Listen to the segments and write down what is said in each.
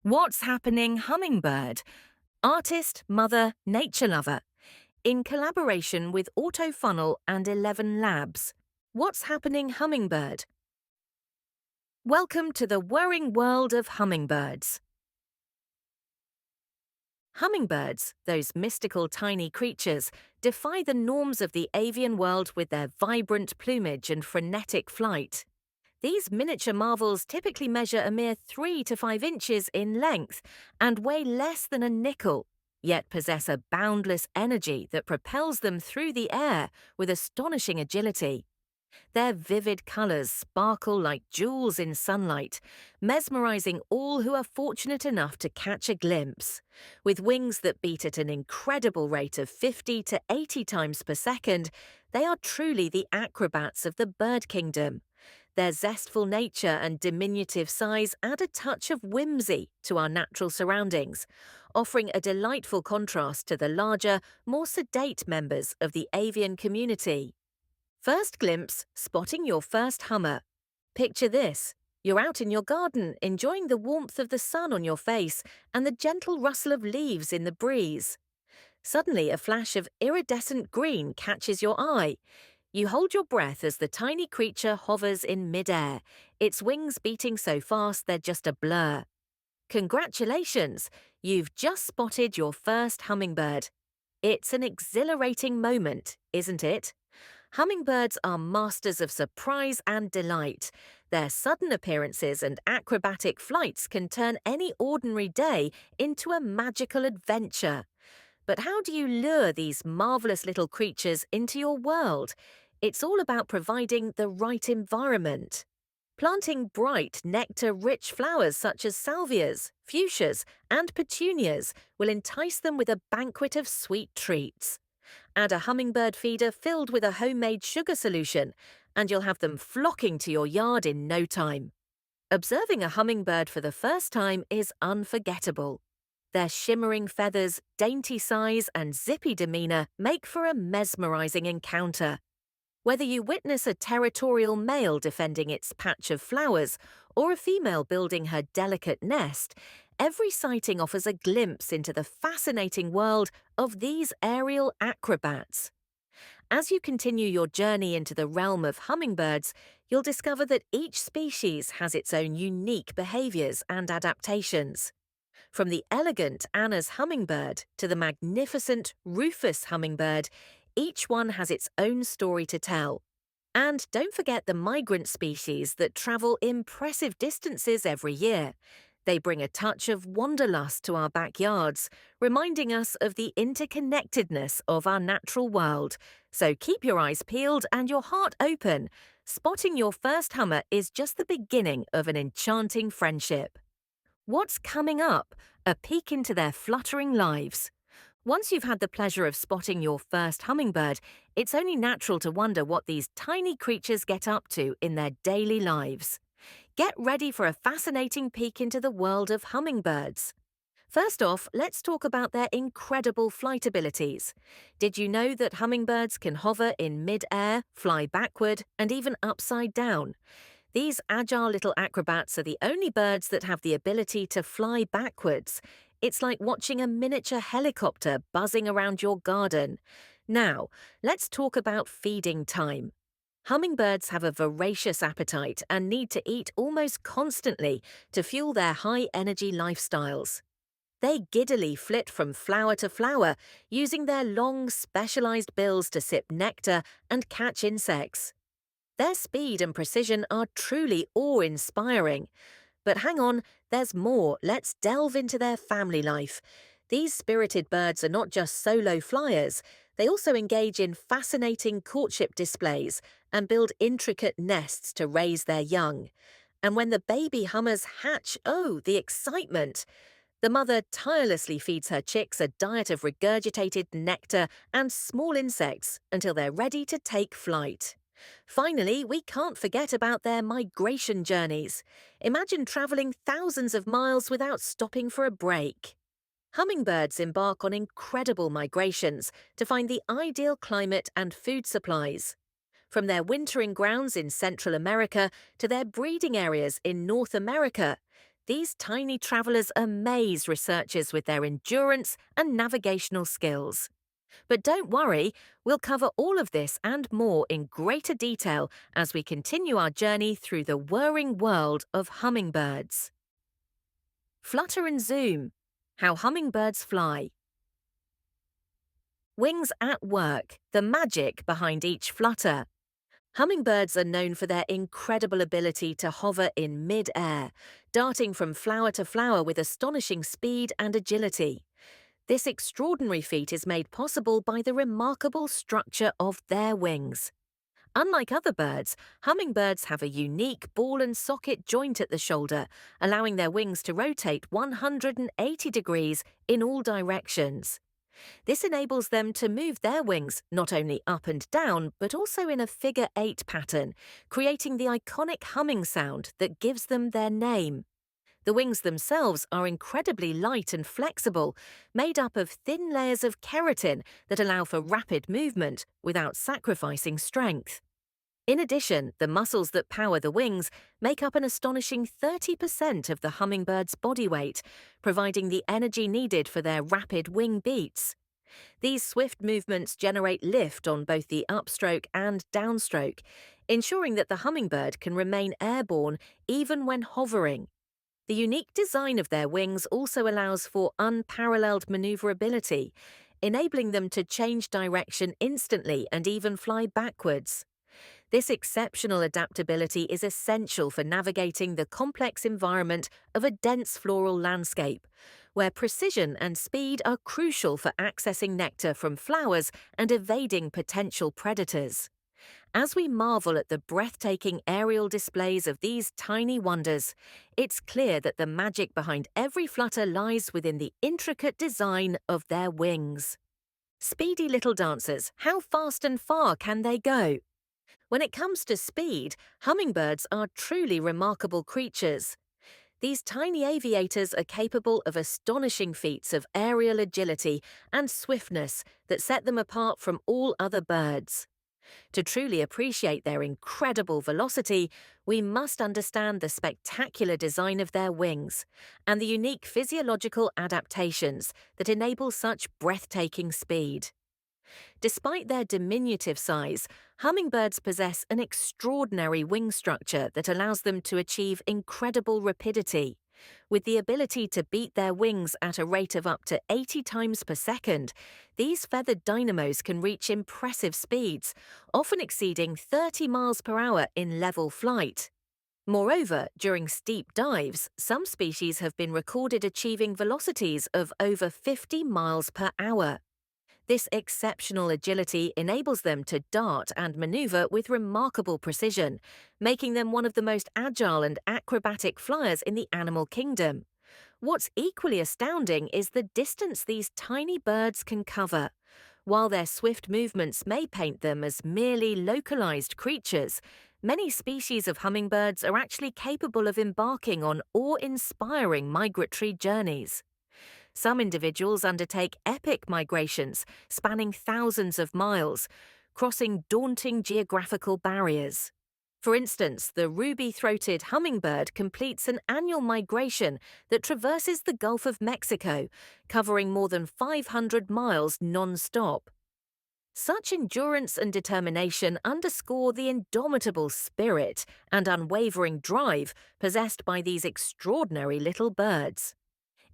What's Happening Hummingbird? Artist, mother, nature lover. In collaboration with AutoFunnel and 11 Labs. What's Happening Hummingbird? Welcome to the whirring world of hummingbirds. Hummingbirds, those mystical tiny creatures, defy the norms of the avian world with their vibrant plumage and frenetic flight. These miniature marvels typically measure a mere 3 to 5 inches in length and weigh less than a nickel, yet possess a boundless energy that propels them through the air with astonishing agility. Their vivid colours sparkle like jewels in sunlight, mesmerising all who are fortunate enough to catch a glimpse. With wings that beat at an incredible rate of 50 to 80 times per second, they are truly the acrobats of the bird kingdom. Their zestful nature and diminutive size add a touch of whimsy to our natural surroundings, offering a delightful contrast to the larger, more sedate members of the avian community. First glimpse, spotting your first hummer. Picture this. You're out in your garden, enjoying the warmth of the sun on your face and the gentle rustle of leaves in the breeze. Suddenly, a flash of iridescent green catches your eye. You hold your breath as the tiny creature hovers in midair, its wings beating so fast they're just a blur. Congratulations! You've just spotted your first hummingbird. It's an exhilarating moment, isn't it? Hummingbirds are masters of surprise and delight. Their sudden appearances and acrobatic flights can turn any ordinary day into a magical adventure. But how do you lure these marvelous little creatures into your world? It's all about providing the right environment. Planting bright, nectar-rich flowers such as salvias, fuchsias, and petunias will entice them with a banquet of sweet treats. Add a hummingbird feeder filled with a homemade sugar solution, and you'll have them flocking to your yard in no time. Observing a hummingbird for the first time is unforgettable. Their shimmering feathers, dainty size, and zippy demeanor make for a mesmerizing encounter. Whether you witness a territorial male defending its patch of flowers or a female building her delicate nest, every sighting offers a glimpse into the fascinating world of these aerial acrobats. As you continue your journey into the realm of hummingbirds, you'll discover that each species has its own unique behaviors and adaptations. From the elegant Anna's hummingbird to the magnificent Rufus hummingbird, each one has its own story to tell. And don't forget the migrant species that travel impressive distances every year. They bring a touch of wanderlust to our backyards, reminding us of the interconnectedness of our natural world. So keep your eyes peeled and your heart open. Spotting your first hummer is just the beginning of an enchanting friendship. What's coming up? A peek into their fluttering lives. Once you've had the pleasure of spotting your first hummingbird, it's only natural to wonder what these tiny creatures get up to in their daily lives. Get ready for a fascinating peek into the world of hummingbirds. First off, let's talk about their incredible flight abilities. Did you know that hummingbirds can hover in mid-air, fly backward, and even upside down? These agile little acrobats are the only birds that have the ability to fly backwards. It's like watching a miniature helicopter buzzing around your garden. Now, let's talk about feeding time. Hummingbirds have a voracious appetite and need to eat almost constantly to fuel their high-energy lifestyles. They giddily flit from flower to flower, using their long, specialized bills to sip nectar and catch insects. Their speed and precision are truly awe-inspiring. But hang on, there's more. Let's delve into their family life. These spirited birds are not just solo flyers, they also engage in fascinating courtship displays and build intricate nests to raise their young. And when the baby hummers hatch, oh, the excitement! The mother tirelessly feeds her chicks a diet of regurgitated nectar and small insects until they're ready to take flight. Finally, we can't forget about their migration journeys. Imagine traveling thousands of miles without stopping for a break. Hummingbirds embark on incredible migrations to find the ideal climate and food supplies. From their wintering grounds in Central America to their breeding areas in North America, These tiny travelers amaze researchers with their endurance and navigational skills. But don't worry, we'll cover all of this and more in greater detail as we continue our journey through the whirring world of hummingbirds. Flutter and zoom. How hummingbirds fly. Wings at work, the magic behind each flutter. Hummingbirds are known for their incredible ability to hover in mid-air, darting from flower to flower with astonishing speed and agility. This extraordinary feat is made possible by the remarkable structure of their wings. Unlike other birds, hummingbirds have a unique ball and socket joint at the shoulder, allowing their wings to rotate 180 degrees in all directions. This enables them to move their wings not only up and down, but also in a figure-8 pattern, creating the iconic humming sound that gives them their name. The wings themselves are incredibly light and flexible, made up of thin layers of keratin that allow for rapid movement without sacrificing strength. In addition, the muscles that power the wings make up an astonishing 30% of the hummingbird's body weight, providing the energy needed for their rapid wing beats. These swift movements generate lift on both the upstroke and downstroke, ensuring that the hummingbird can remain airborne even when hovering. The unique design of their wings also allows for unparalleled maneuverability, enabling them to change direction instantly and even fly backwards. This exceptional adaptability is essential for navigating the complex environment of a dense floral landscape, where precision and speed are crucial for accessing nectar from flowers and evading potential predators. As we marvel at the breathtaking aerial displays of these tiny wonders, it's clear that the magic behind every flutter lies within the intricate design of their wings. Speedy little dancers, how fast and far can they go? When it comes to speed, hummingbirds are truly remarkable creatures. These tiny aviators are capable of astonishing feats of aerial agility and swiftness that set them apart from all other birds. To truly appreciate their incredible velocity, we must understand the spectacular design of their wings and the unique physiological adaptations that enable such breathtaking speed. Despite their diminutive size, hummingbirds possess an extraordinary wing structure that allows them to achieve incredible rapidity. With the ability to beat their wings at a rate of up to 80 times per second, these feathered dynamos can reach impressive speeds, often exceeding 30 miles per hour in level flight. Moreover, during steep dives, some species have been recorded achieving velocities of over 50 miles per hour. This exceptional agility enables them to dart and maneuver with remarkable precision, making them one of the most agile and acrobatic flyers in the animal kingdom. What's equally astounding is the distance these tiny birds can cover. While their swift movements may paint them as merely localized creatures, many species of hummingbirds are actually capable of embarking on awe-inspiring migratory journeys. Some individuals undertake epic migrations spanning thousands of miles, crossing daunting geographical barriers. For instance, the ruby-throated hummingbird completes an annual migration that traverses the Gulf of Mexico, covering more than 500 miles non-stop. Such endurance and determination underscore the indomitable spirit and unwavering drive possessed by these extraordinary little birds.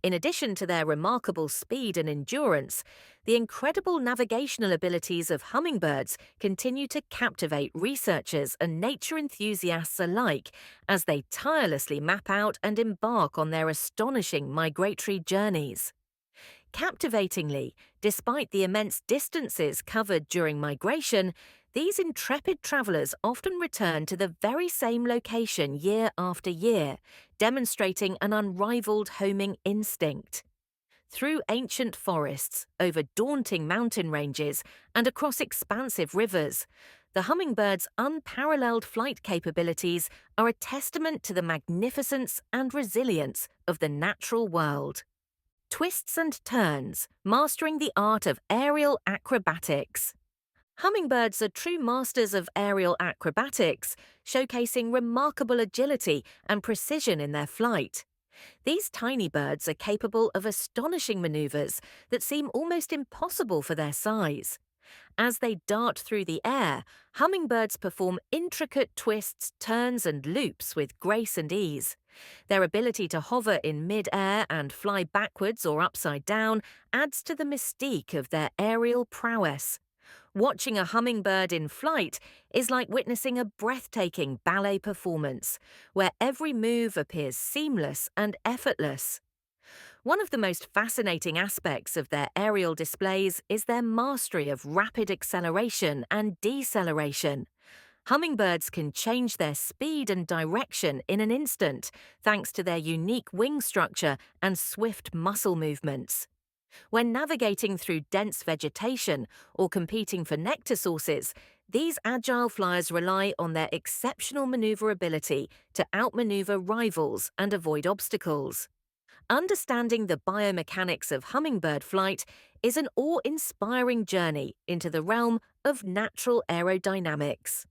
In addition to their remarkable speed and endurance, the incredible navigational abilities of hummingbirds continue to captivate researchers and nature enthusiasts alike as they tirelessly map out and embark on their astonishing migratory journeys. Captivatingly, despite the immense distances covered during migration, these intrepid travelers often return to the very same location year after year, demonstrating an unrivaled homing instinct. Through ancient forests, over daunting mountain ranges, and across expansive rivers, the hummingbird's unparalleled flight capabilities are a testament to the magnificence and resilience of the natural world. Twists and turns, mastering the art of aerial acrobatics. Hummingbirds are true masters of aerial acrobatics, showcasing remarkable agility and precision in their flight. These tiny birds are capable of astonishing maneuvers that seem almost impossible for their size. As they dart through the air, hummingbirds perform intricate twists, turns, and loops with grace and ease. Their ability to hover in mid-air and fly backwards or upside down adds to the mystique of their aerial prowess. Watching a hummingbird in flight is like witnessing a breathtaking ballet performance, where every move appears seamless and effortless. One of the most fascinating aspects of their aerial displays is their mastery of rapid acceleration and deceleration. Hummingbirds can change their speed and direction in an instant thanks to their unique wing structure and swift muscle movements. When navigating through dense vegetation or competing for nectar sources, these agile flyers rely on their exceptional maneuverability to outmaneuver rivals and avoid obstacles. Understanding the biomechanics of hummingbird flight is an awe-inspiring journey into the realm of natural aerodynamics.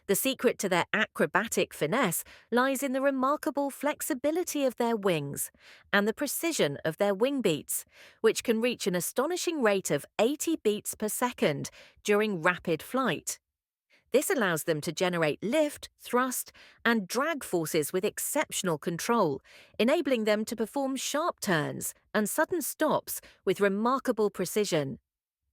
The secret to their acrobatic finesse lies in the remarkable flexibility of their wings and the precision of their wing beats, which can reach an astonishing rate of 80 beats per second during rapid flight. This allows them to generate lift, thrust, and drag forces with exceptional control, enabling them to perform sharp turns and sudden stops with remarkable precision.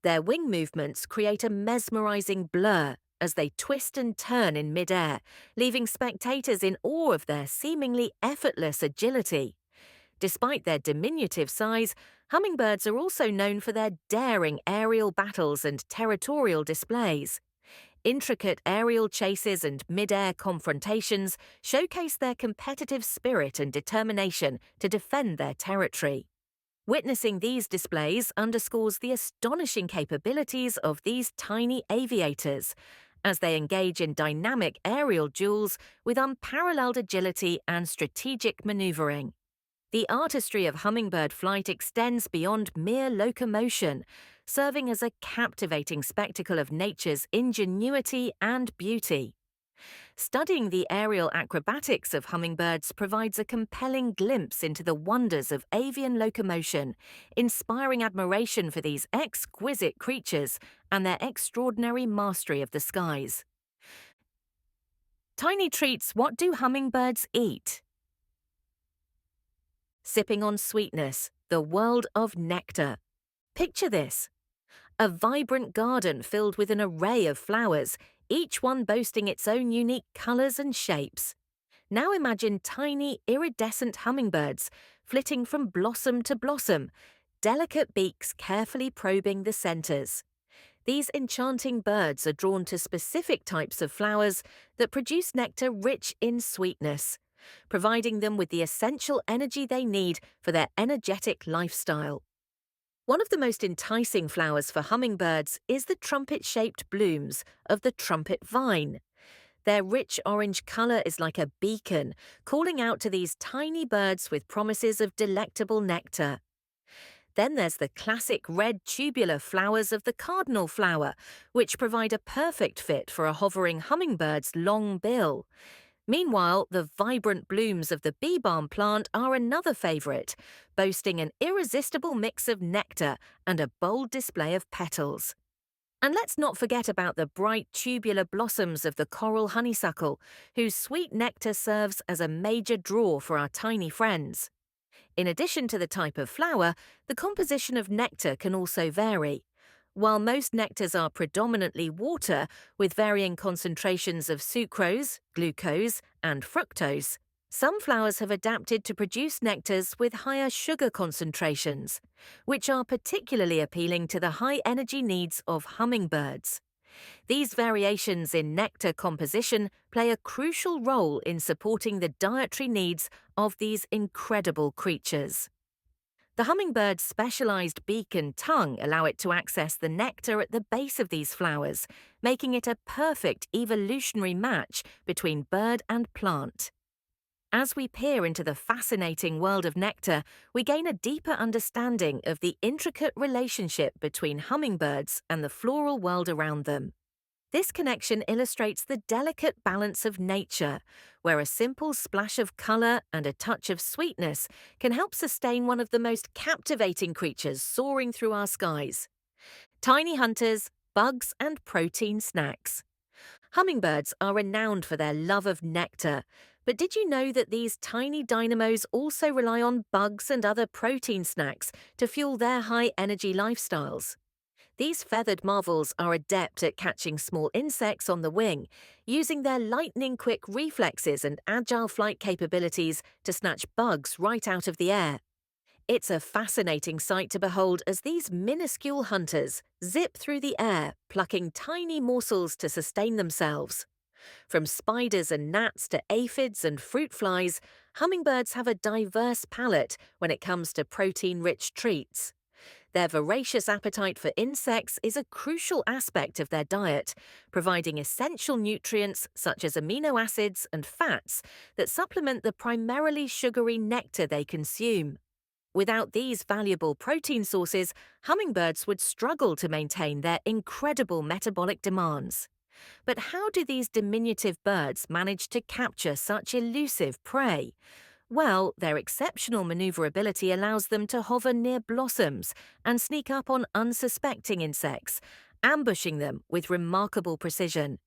Their wing movements create a mesmerizing blur as they twist and turn in midair, leaving spectators in awe of their seemingly effortless agility. Despite their diminutive size, hummingbirds are also known for their daring aerial battles and territorial displays. Intricate aerial chases and mid-air confrontations showcase their competitive spirit and determination to defend their territory. Witnessing these displays underscores the astonishing capabilities of these tiny aviators, as they engage in dynamic aerial duels with unparalleled agility and strategic maneuvering. The artistry of hummingbird flight extends beyond mere locomotion, serving as a captivating spectacle of nature's ingenuity and beauty. Studying the aerial acrobatics of hummingbirds provides a compelling glimpse into the wonders of avian locomotion, inspiring admiration for these exquisite creatures and their extraordinary mastery of the skies. Tiny treats. What do hummingbirds eat? Sipping on sweetness, the world of nectar. Picture this: a vibrant garden filled with an array of flowers, each one boasting its own unique colors and shapes. Now imagine tiny, iridescent hummingbirds flitting from blossom to blossom, delicate beaks carefully probing the centers. These enchanting birds are drawn to specific types of flowers that produce nectar rich in sweetness, providing them with the essential energy they need for their energetic lifestyle. One of the most enticing flowers for hummingbirds is the trumpet-shaped blooms of the trumpet vine. Their rich orange color is like a beacon, calling out to these tiny birds with promises of delectable nectar. Then there's the classic red tubular flowers of the cardinal flower, which provide a perfect fit for a hovering hummingbird's long bill. Meanwhile, the vibrant blooms of the bee balm plant are another favorite, boasting an irresistible mix of nectar and a bold display of petals. And let's not forget about the bright tubular blossoms of the coral honeysuckle, whose sweet nectar serves as a major draw for our tiny friends. In addition to the type of flower, the composition of nectar can also vary. While most nectars are predominantly water, with varying concentrations of sucrose, glucose, and fructose, some flowers have adapted to produce nectars with higher sugar concentrations, which are particularly appealing to the high energy needs of hummingbirds. These variations in nectar composition play a crucial role in supporting the dietary needs of these incredible creatures. The hummingbird's specialized beak and tongue allow it to access the nectar at the base of these flowers, making it a perfect evolutionary match between bird and plant. As we peer into the fascinating world of nectar, we gain a deeper understanding of the intricate relationship between hummingbirds and the floral world around them. This connection illustrates the delicate balance of nature, where a simple splash of colour and a touch of sweetness can help sustain one of the most captivating creatures soaring through our skies. Tiny hunters, bugs, and protein snacks. Hummingbirds are renowned for their love of nectar, but did you know that these tiny dynamos also rely on bugs and other protein snacks to fuel their high-energy lifestyles? These feathered marvels are adept at catching small insects on the wing, using their lightning-quick reflexes and agile flight capabilities to snatch bugs right out of the air. It's a fascinating sight to behold as these minuscule hunters zip through the air, plucking tiny morsels to sustain themselves. From spiders and gnats to aphids and fruit flies, hummingbirds have a diverse palate when it comes to protein-rich treats. Their voracious appetite for insects is a crucial aspect of their diet, providing essential nutrients such as amino acids and fats that supplement the primarily sugary nectar they consume. Without these valuable protein sources, hummingbirds would struggle to maintain their incredible metabolic demands. But how do these diminutive birds manage to capture such elusive prey? Well, their exceptional maneuverability allows them to hover near blossoms and sneak up on unsuspecting insects, ambushing them with remarkable precision.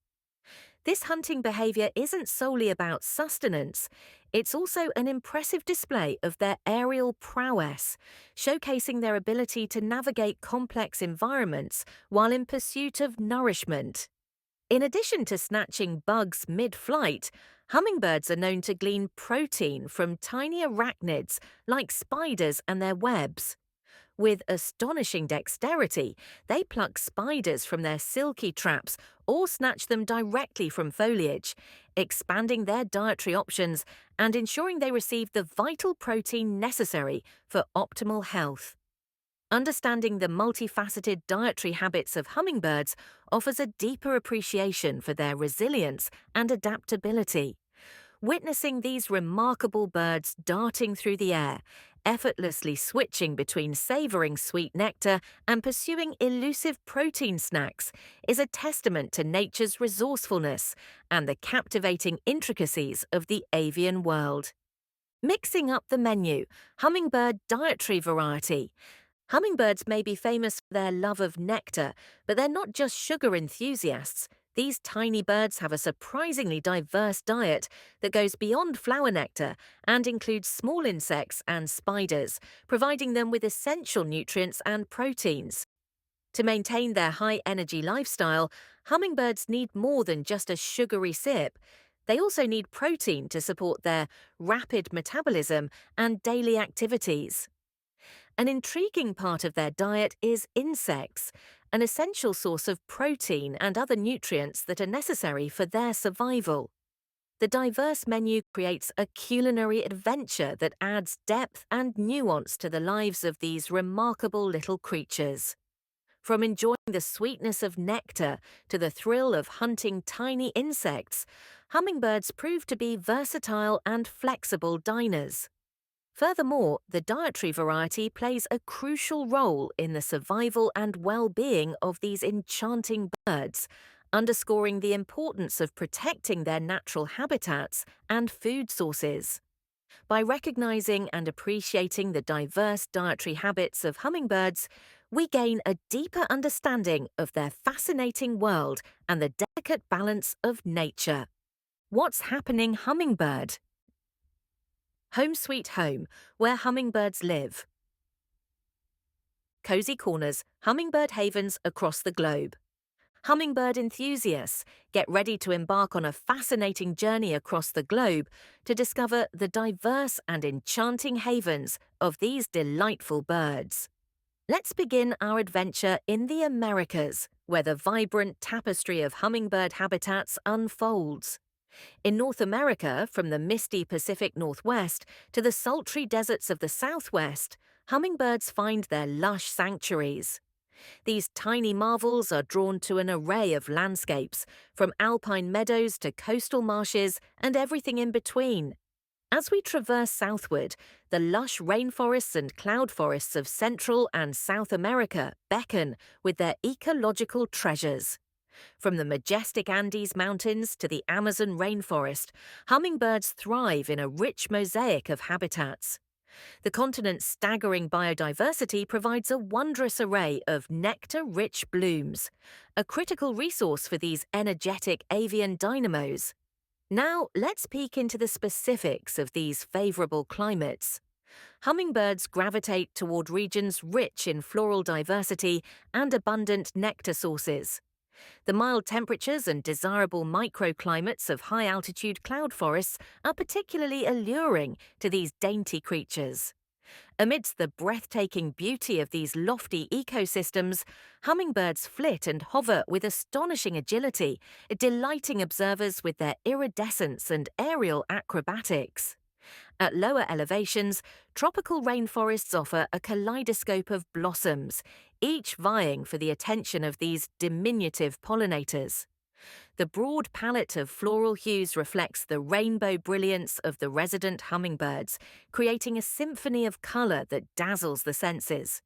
This hunting behavior isn't solely about sustenance, it's also an impressive display of their aerial prowess, showcasing their ability to navigate complex environments while in pursuit of nourishment. In addition to snatching bugs mid-flight, hummingbirds are known to glean protein from tiny arachnids like spiders and their webs. With astonishing dexterity, they pluck spiders from their silky traps or snatch them directly from foliage, expanding their dietary options and ensuring they receive the vital protein necessary for optimal health. Understanding the multifaceted dietary habits of hummingbirds offers a deeper appreciation for their resilience and adaptability. Witnessing these remarkable birds darting through the air, effortlessly switching between savouring sweet nectar and pursuing elusive protein snacks, is a testament to nature's resourcefulness and the captivating intricacies of the avian world. Mixing up the menu, hummingbird dietary variety. Hummingbirds may be famous for their love of nectar, but they're not just sugar enthusiasts. These tiny birds have a surprisingly diverse diet that goes beyond flower nectar and includes small insects and spiders, providing them with essential nutrients and proteins. To maintain their high-energy lifestyle, hummingbirds need more than just a sugary sip. They also need protein to support their rapid metabolism and daily activities. An intriguing part of their diet is insects, an essential source of protein and other nutrients that are necessary for their survival. The diverse menu creates a culinary adventure that adds depth and nuance to the lives of these remarkable little creatures. From enjoying the sweetness of nectar to the thrill of hunting tiny insects, hummingbirds prove to be versatile and flexible diners. Furthermore, the dietary variety plays a crucial role in the survival and well-being of these enchanting birds, underscoring the importance of protecting their natural habitats and food sources. By recognizing and appreciating the diverse dietary habits of hummingbirds, we gain a deeper understanding of their fascinating world and the delicate balance of nature. What's happening, hummingbird? Home Sweet Home, where hummingbirds live. Cozy corners, hummingbird havens across the globe. Hummingbird enthusiasts, get ready to embark on a fascinating journey across the globe to discover the diverse and enchanting havens of these delightful birds. Let's begin our adventure in the Americas, where the vibrant tapestry of hummingbird habitats unfolds. In North America, from the misty Pacific Northwest to the sultry deserts of the Southwest, hummingbirds find their lush sanctuaries. These tiny marvels are drawn to an array of landscapes, from alpine meadows to coastal marshes and everything in between. As we traverse southward, the lush rainforests and cloud forests of Central and South America beckon with their ecological treasures. From the majestic Andes Mountains to the Amazon rainforest, hummingbirds thrive in a rich mosaic of habitats. The continent's staggering biodiversity provides a wondrous array of nectar-rich blooms, a critical resource for these energetic avian dynamos. Now, let's peek into the specifics of these favorable climates. Hummingbirds gravitate toward regions rich in floral diversity and abundant nectar sources. The mild temperatures and desirable microclimates of high-altitude cloud forests are particularly alluring to these dainty creatures. Amidst the breathtaking beauty of these lofty ecosystems, hummingbirds flit and hover with astonishing agility, delighting observers with their iridescence and aerial acrobatics. At lower elevations, tropical rainforests offer a kaleidoscope of blossoms, each vying for the attention of these diminutive pollinators. The broad palette of floral hues reflects the rainbow brilliance of the resident hummingbirds, creating a symphony of color that dazzles the senses.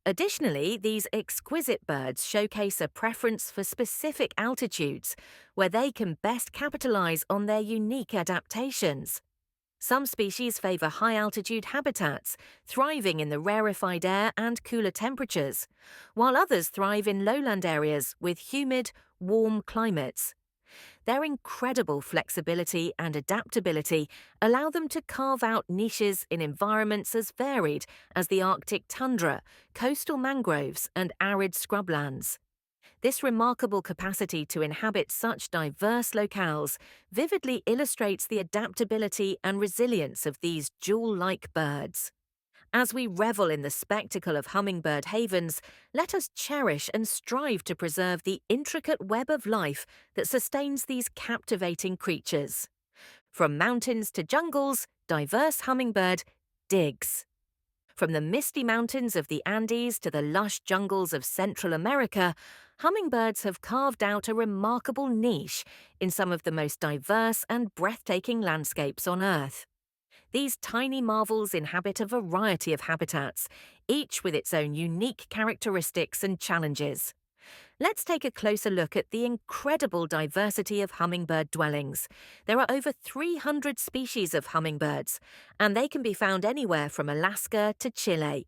Additionally, these exquisite birds showcase a preference for specific altitudes, where they can best capitalize on their unique adaptations. Some species favor high-altitude habitats, thriving in the rarefied air and cooler temperatures, while others thrive in lowland areas with humid, warm climates. Their incredible flexibility and adaptability allow them to carve out niches in environments as varied as the Arctic tundra, coastal mangroves, and arid scrublands. This remarkable capacity to inhabit such diverse locales vividly illustrates the adaptability and resilience of these jewel-like birds. As we revel in the spectacle of hummingbird havens, let us cherish and strive to preserve the intricate web of life that sustains these captivating creatures. From mountains to jungles, diverse hummingbird digs. From the misty mountains of the Andes to the lush jungles of Central America, hummingbirds have carved out a remarkable niche in some of the most diverse and breathtaking landscapes on Earth. These tiny marvels inhabit a variety of habitats, each with its own unique characteristics and challenges. Let's take a closer look at the incredible diversity of hummingbird dwellings. There are over 300 species of hummingbirds, and they can be found anywhere from Alaska to Chile.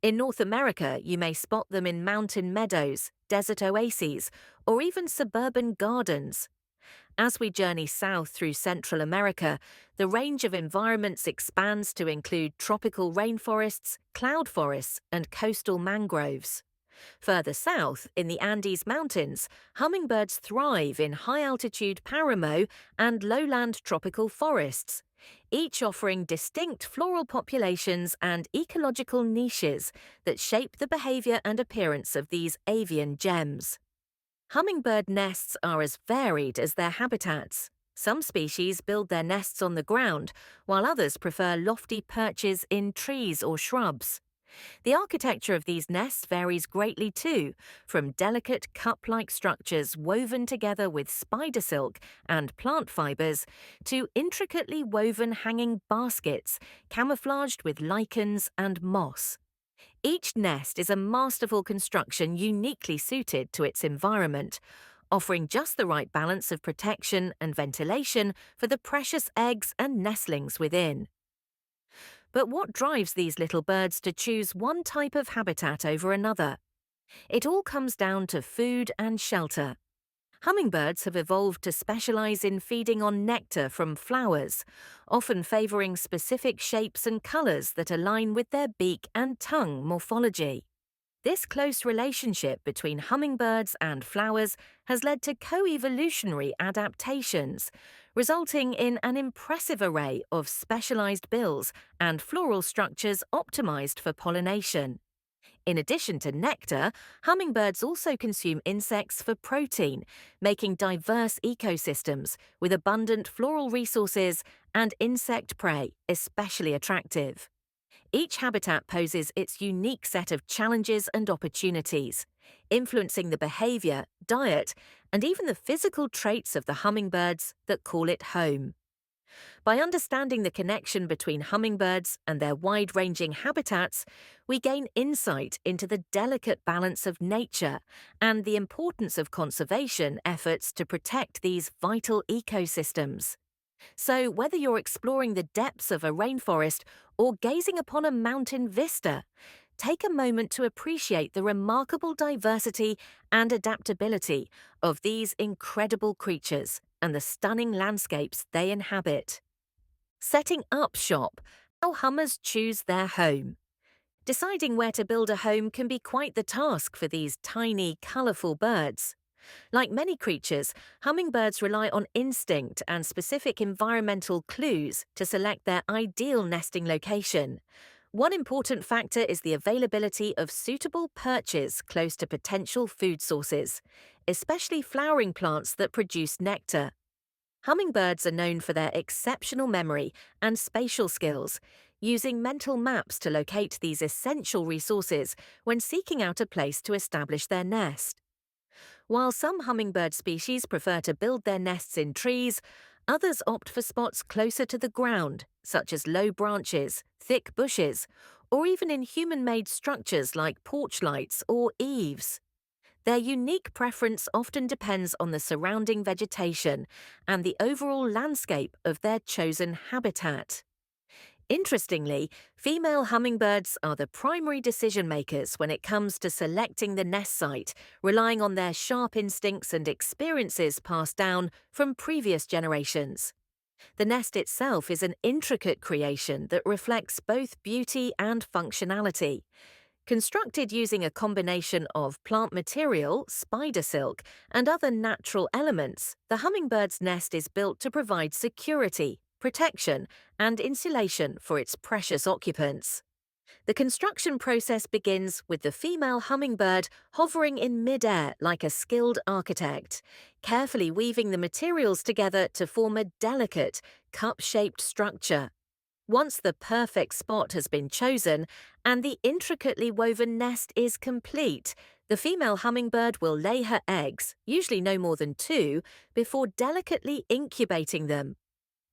In North America, you may spot them in mountain meadows, desert oases, or even suburban gardens. As we journey south through Central America, the range of environments expands to include tropical rainforests, cloud forests, and coastal mangroves. Further south, in the Andes Mountains, hummingbirds thrive in high-altitude paramo and lowland tropical forests, each offering distinct floral populations and ecological niches that shape the behavior and appearance of these avian gems. Hummingbird nests are as varied as their habitats. Some species build their nests on the ground, while others prefer lofty perches in trees or shrubs. The architecture of these nests varies greatly too, from delicate cup-like structures woven together with spider silk and plant fibers to intricately woven hanging baskets camouflaged with lichens and moss. Each nest is a masterful construction uniquely suited to its environment, offering just the right balance of protection and ventilation for the precious eggs and nestlings within. But what drives these little birds to choose one type of habitat over another? It all comes down to food and shelter. Hummingbirds have evolved to specialize in feeding on nectar from flowers, often favoring specific shapes and colors that align with their beak and tongue morphology. This close relationship between hummingbirds and flowers has led to co-evolutionary adaptations, resulting in an impressive array of specialized bills and floral structures optimized for pollination. In addition to nectar, hummingbirds also consume insects for protein, making diverse ecosystems with abundant floral resources and insect prey especially attractive. Each habitat poses its unique set of challenges and opportunities, influencing the behavior, diet, and even the physical traits of the hummingbirds that call it home. By understanding the connection between hummingbirds and their wide-ranging habitats, we gain insight into the delicate balance of nature and the importance of conservation efforts to protect these vital ecosystems. So, whether you're exploring the depths of a rainforest or gazing upon a mountain vista, take a moment to appreciate the remarkable diversity and adaptability of these incredible creatures and the stunning landscapes they inhabit. Setting up shop, how hummers choose their home. Deciding where to build a home can be quite the task for these tiny, colourful birds. Like many creatures, hummingbirds rely on instinct and specific environmental clues to select their ideal nesting location. One important factor is the availability of suitable perches close to potential food sources, especially flowering plants that produce nectar. Hummingbirds are known for their exceptional memory and spatial skills, using mental maps to locate these essential resources when seeking out a place to establish their nest. While some hummingbird species prefer to build their nests in trees, others opt for spots closer to the ground, such as low branches, thick bushes, or even in human-made structures like porch lights or eaves. Their unique preference often depends on the surrounding vegetation and the overall landscape of their chosen habitat. Interestingly, female hummingbirds are the primary decision makers when it comes to selecting the nest site, relying on their sharp instincts and experiences passed down from previous generations. The nest itself is an intricate creation that reflects both beauty and functionality. Constructed using a combination of plant material, spider silk, and other natural elements, the hummingbird's nest is built to provide security, protection, and insulation for its precious occupants. The construction process begins with the female hummingbird hovering in mid-air like a skilled architect, carefully weaving the materials together to form a delicate, cup-shaped structure. Once the perfect spot has been chosen and the intricately woven nest is complete, the female hummingbird will lay her eggs, usually no more than two, before delicately incubating them.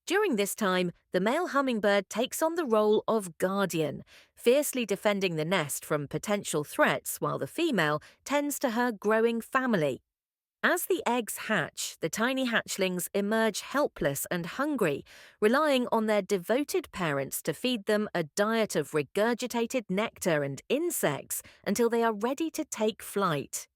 During this time, the male hummingbird takes on the role of guardian, fiercely defending the nest from potential threats while the female tends to her growing family. As the eggs hatch, the tiny hatchlings emerge helpless and hungry, relying on their devoted parents to feed them a diet of regurgitated nectar and insects until they are ready to take flight.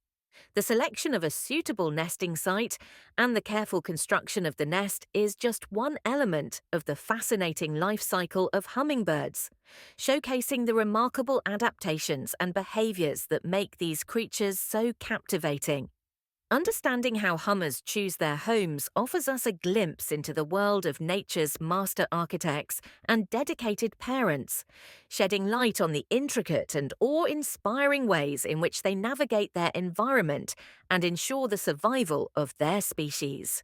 The selection of a suitable nesting site and the careful construction of the nest is just one element of the fascinating life cycle of hummingbirds, showcasing the remarkable adaptations and behaviors that make these creatures so captivating. Understanding how hummers choose their homes offers us a glimpse into the world of nature's master architects and dedicated parents, shedding light on the intricate and awe-inspiring ways in which they navigate their environment and ensure the survival of their species.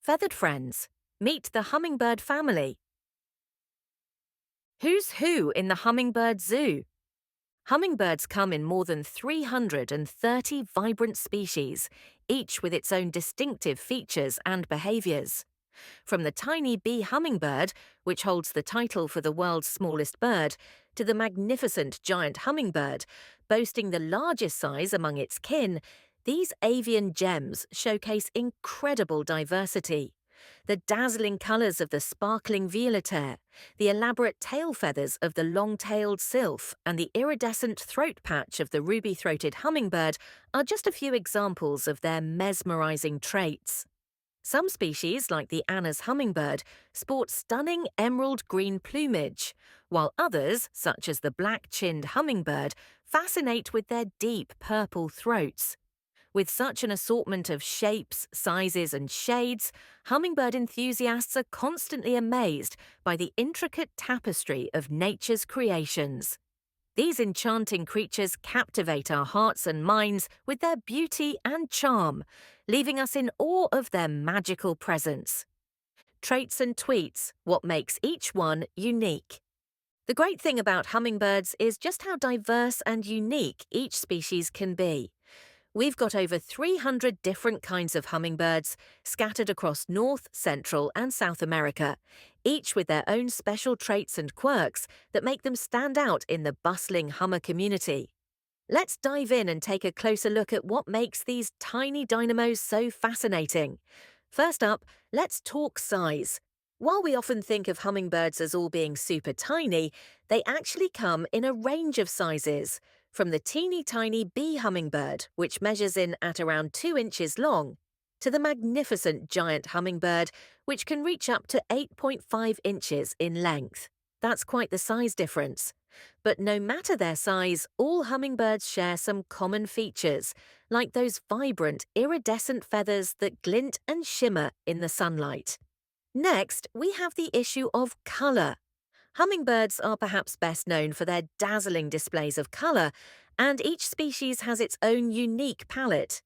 Feathered friends, meet the hummingbird family. Who's who in the hummingbird zoo? Hummingbirds come in more than 330 vibrant species, each with its own distinctive features and behaviors. From the tiny bee hummingbird, which holds the title for the world's smallest bird, to the magnificent giant hummingbird, boasting the largest size among its kin, these avian gems showcase incredible diversity. The dazzling colours of the sparkling violetaire, the elaborate tail feathers of the long-tailed sylph, and the iridescent throat patch of the ruby-throated hummingbird are just a few examples of their mesmerising traits. Some species, like the Anna's hummingbird, sport stunning emerald green plumage, while others, such as the black-chinned hummingbird, fascinate with their deep purple throats. With such an assortment of shapes, sizes, and shades, hummingbird enthusiasts are constantly amazed by the intricate tapestry of nature's creations. These enchanting creatures captivate our hearts and minds with their beauty and charm, leaving us in awe of their magical presence. Traits and tweets, what makes each one unique. The great thing about hummingbirds is just how diverse and unique each species can be. We've got over 300 different kinds of hummingbirds scattered across North, Central, and South America, each with their own special traits and quirks that make them stand out in the bustling hummer community. Let's dive in and take a closer look at what makes these tiny dynamos so fascinating. First up, let's talk size. While we often think of hummingbirds as all being super tiny, they actually come in a range of sizes, from the teeny tiny bee hummingbird, which measures in at around 2 inches long, to the magnificent giant hummingbird, which can reach up to 8.5 inches in length. That's quite the size difference. But no matter their size, all hummingbirds share some common features, like those vibrant, iridescent feathers that glint and shimmer in the sunlight. Next, we have the issue of colour. Hummingbirds are perhaps best known for their dazzling displays of colour, and each species has its own unique palette.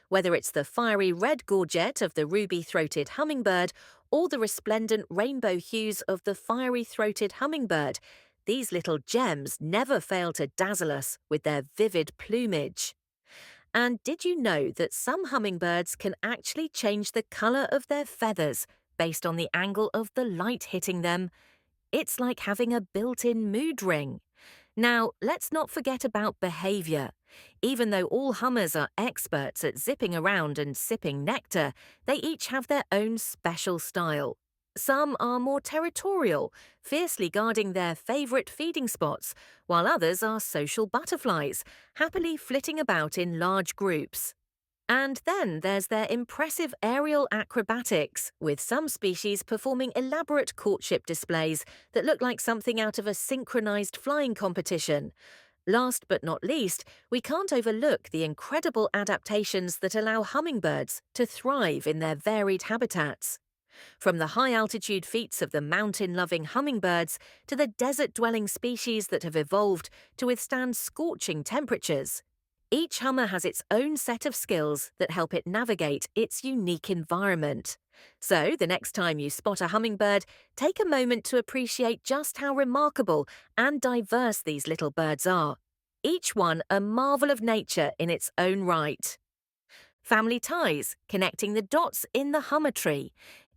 Whether it's the fiery red gorget of the ruby-throated hummingbird or the resplendent rainbow hues of the fiery-throated hummingbird, these little gems never fail to dazzle us with their vivid plumage. And did you know that some hummingbirds can actually change the colour of their feathers based on the angle of the light hitting them? It's like having a built-in mood ring. Now, let's not forget about behaviour. Even though all hummers are experts at zipping around and sipping nectar, they each have their own special style. Some are more territorial, fiercely guarding their favourite feeding spots, while others are social butterflies, happily flitting about in large groups. And then there's their impressive aerial acrobatics, with some species performing elaborate courtship displays that look like something out of a synchronized flying competition. Last but not least, we can't overlook the incredible adaptations that allow hummingbirds to thrive in their varied habitats. From the high-altitude feats of the mountain-loving hummingbirds to the desert-dwelling species that have evolved to withstand scorching temperatures, each hummer has its own set of skills that help it navigate its unique environment. So, the next time you spot a hummingbird, take a moment to appreciate just how remarkable and diverse these little birds are. Each one a marvel of nature in its own right. Family ties, connecting the dots in the hummer tree.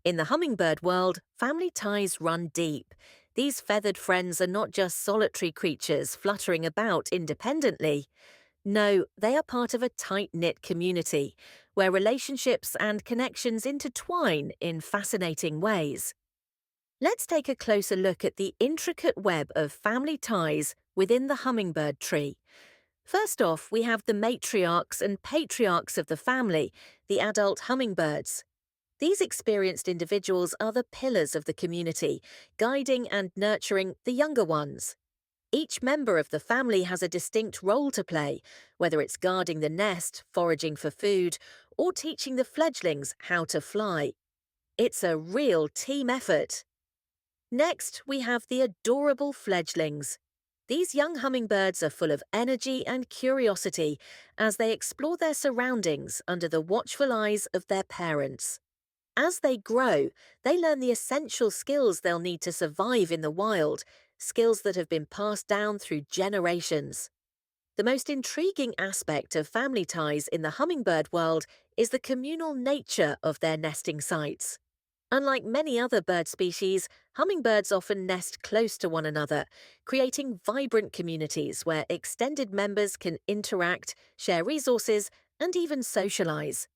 In the hummingbird world, family ties run deep. These feathered friends are not just solitary creatures fluttering about independently. No, they are part of a tight-knit community, where relationships and connections intertwine in fascinating ways. Let's take a closer look at the intricate web of family ties within the hummingbird tree. First off, we have the matriarchs and patriarchs of the family, the adult hummingbirds. These experienced individuals are the pillars of the community, guiding and nurturing the younger ones. Each member of the family has a distinct role to play, whether it's guarding the nest, foraging for food, or teaching the fledglings how to fly. It's a real team effort. Next, we have the adorable fledglings. These young hummingbirds are full of energy and curiosity as they explore their surroundings under the watchful eyes of their parents. As they grow, they learn the essential skills they'll need to survive in the wild, skills that have been passed down through generations. The most intriguing aspect of family ties in the hummingbird world is the communal nature of their nesting sites. Unlike many other bird species, hummingbirds often nest close to one another, creating vibrant communities where extended members can interact, share resources, and even socialize.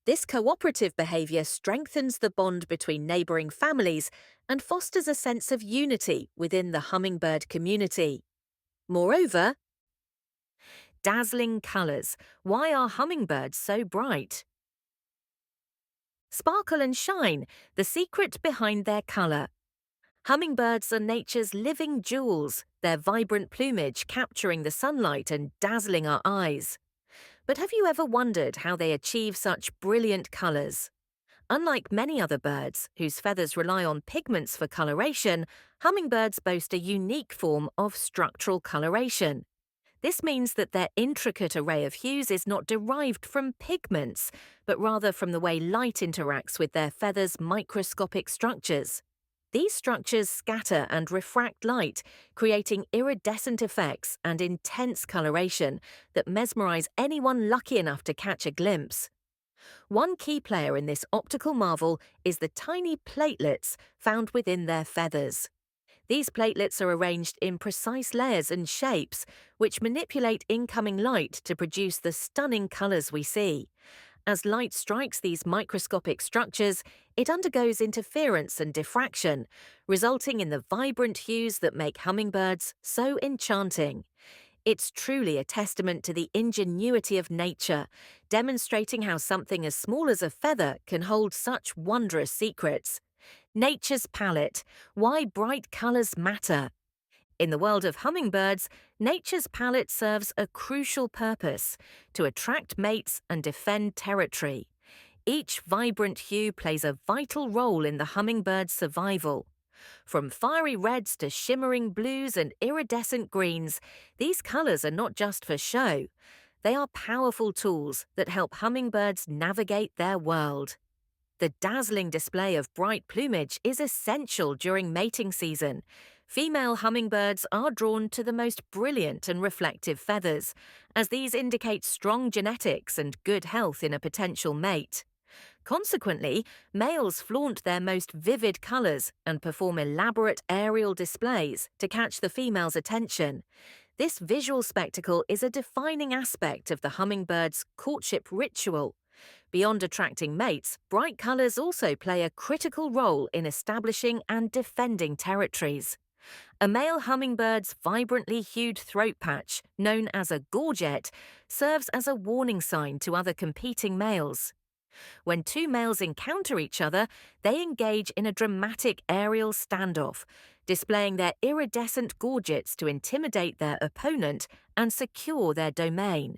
This cooperative behaviour strengthens the bond between neighbouring families and fosters a sense of unity within the hummingbird community. Moreover, dazzling colours. Why are hummingbirds so bright? Sparkle and shine, the secret behind their colour. Hummingbirds are nature's living jewels, their vibrant plumage capturing the sunlight and dazzling our eyes. But have you ever wondered how they achieve such brilliant colours? Unlike many other birds, whose feathers rely on pigments for coloration, hummingbirds boast a unique form of structural coloration. This means that their intricate array of hues is not derived from pigments, but rather from the way light interacts with their feathers' microscopic structures. These structures scatter and refract light, creating iridescent effects and intense coloration that mesmerize anyone lucky enough to catch a glimpse. One key player in this optical marvel is the tiny platelets found within their feathers. These platelets are arranged in precise layers and shapes, which manipulate incoming light to produce the stunning colors we see. As light strikes these microscopic structures, it undergoes interference and diffraction, resulting in the vibrant hues that make hummingbirds so enchanting. It's truly a testament to the ingenuity of nature, demonstrating how something as small as a feather can hold such wondrous secrets. Nature's palette, why bright colors matter. In the world of hummingbirds, nature's palette serves a crucial purpose: to attract mates and defend territory. Each vibrant hue plays a vital role in the hummingbird's survival. From fiery reds to shimmering blues and iridescent greens, these colors are not just for show. They are powerful tools that help hummingbirds navigate their world. The dazzling display of bright plumage is essential during mating season. Female hummingbirds are drawn to the most brilliant and reflective feathers, as these indicate strong genetics and good health in a potential mate. Consequently, males flaunt their most vivid colors and perform elaborate aerial displays to catch the female's attention. This visual spectacle is a defining aspect of the hummingbird's courtship ritual. Beyond attracting mates, bright colors also play a critical role in establishing and defending territories. A male hummingbird's vibrantly hued throat patch, known as a gorget, serves as a warning sign to other competing males. When two males encounter each other, they engage in a dramatic aerial standoff, displaying their iridescent gorgets to intimidate their opponent and secure their domain.